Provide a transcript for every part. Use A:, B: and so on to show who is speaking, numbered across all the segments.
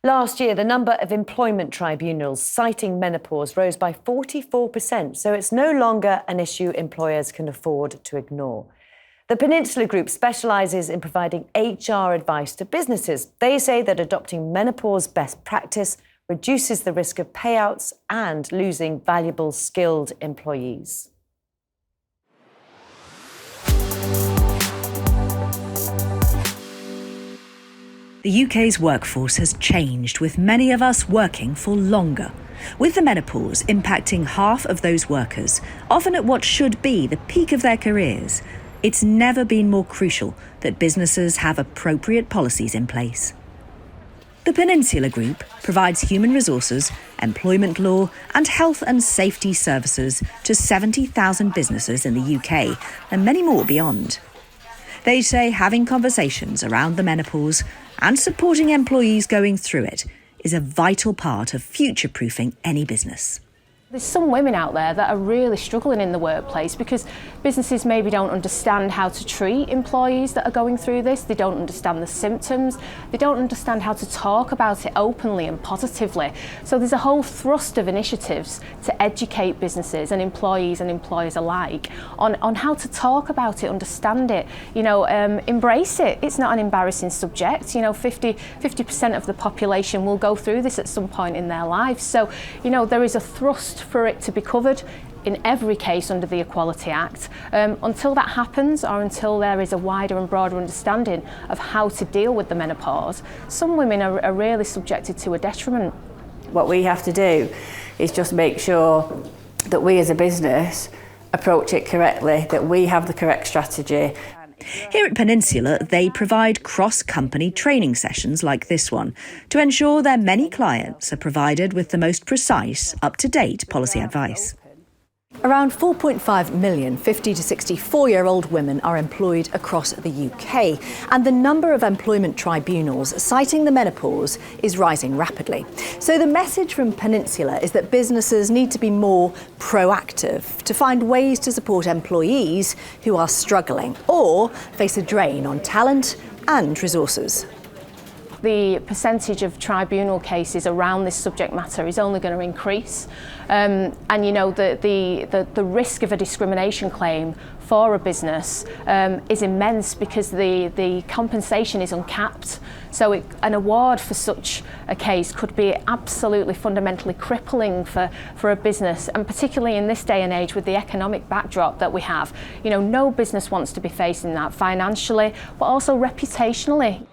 A: Last year, the number of employment tribunals citing menopause rose by 44%, so it's no longer an issue employers can afford to ignore. The Peninsula Group specialises in providing HR advice to businesses. They say that adopting menopause best practice reduces the risk of payouts and losing valuable, skilled employees.
B: The UK's workforce has changed, with many of us working for longer. With the menopause impacting half of those workers, often at what should be the peak of their careers, it's never been more crucial that businesses have appropriate policies in place. The Peninsula Group provides human resources, employment law and health and safety services to 70,000 businesses in the UK and many more beyond. They say having conversations around the menopause and supporting employees going through it is a vital part of future-proofing any business.
C: There's some women out there that are really struggling in the workplace because businesses maybe don't understand how to treat employees that are going through this. They don't understand the symptoms. They don't understand how to talk about it openly and positively. So there's a whole thrust of initiatives to educate businesses and employees and employers alike on how to talk about it, understand it, embrace it. It's not an embarrassing subject. 50% of the population will go through this at some point in their lives. So, there is a thrust for it to be covered in every case under the Equality Act. Until that happens, or until there is a wider and broader understanding of how to deal with the menopause, some women are really subjected to a detriment.
D: What we have to do is just make sure that we as a business approach it correctly, that we have the correct strategy.
B: Here at Peninsula, they provide cross-company training sessions like this one to ensure their many clients are provided with the most precise, up-to-date policy advice.
E: Around 4.5 million 50 to 64-year-old women are employed across the UK, and the number of employment tribunals citing the menopause is rising rapidly. So the message from Peninsula is that businesses need to be more proactive to find ways to support employees who are struggling or face a drain on talent and resources.
C: The percentage of tribunal cases around this subject matter is only going to increase. The risk of a discrimination claim for a business is immense because the compensation is uncapped. So an award for such a case could be absolutely fundamentally crippling for a business, and particularly in this day and age with the economic backdrop that we have. No business wants to be facing that financially, but also reputationally.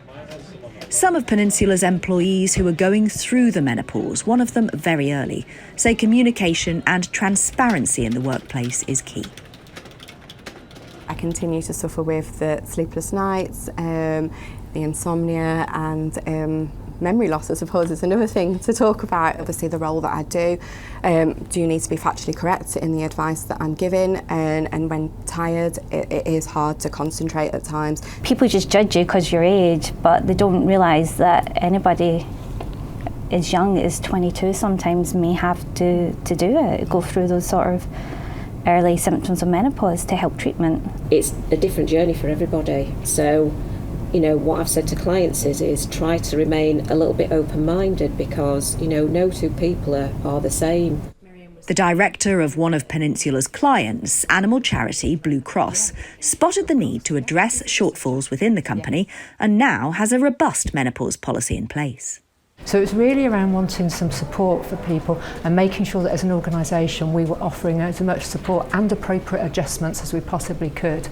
B: Some of Peninsula's employees who are going through the menopause, one of them very early, say communication and transparency in the workplace is key.
F: I continue to suffer with the sleepless nights, the insomnia and memory loss, I suppose, is another thing to talk about. Obviously, the role that I do need to be factually correct in the advice that I'm giving, and when tired, it is hard to concentrate at times.
G: People just judge you because your age, but they don't realise that anybody as young as 22 sometimes may have to do it, go through those sort of early symptoms of menopause to help treatment.
H: It's a different journey for everybody, so what I've said to clients is try to remain a little bit open-minded because, no two people are the same.
B: The director of one of Peninsula's clients, animal charity Blue Cross, spotted the need to address shortfalls within the company and now has a robust menopause policy in place.
I: So it's really around wanting some support for people and making sure that as an organisation we were offering as much support and appropriate adjustments as we possibly could.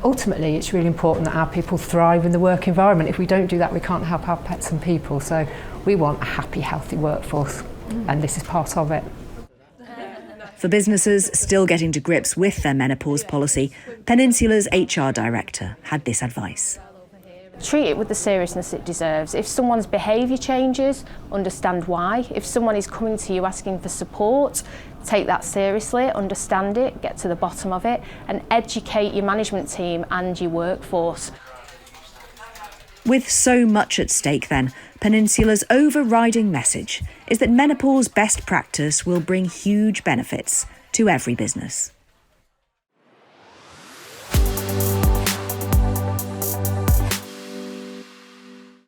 I: Ultimately, it's really important that our people thrive in the work environment. If we don't do that, we can't help our pets and people. So we want a happy, healthy workforce, and this is part of it.
B: For businesses still getting to grips with their menopause policy, Peninsula's HR director had this advice.
C: Treat it with the seriousness it deserves. If someone's behaviour changes, understand why. If someone is coming to you asking for support, take that seriously, understand it, get to the bottom of it, and educate your management team and your workforce.
B: With so much at stake then, Peninsula's overriding message is that menopause best practice will bring huge benefits to every business.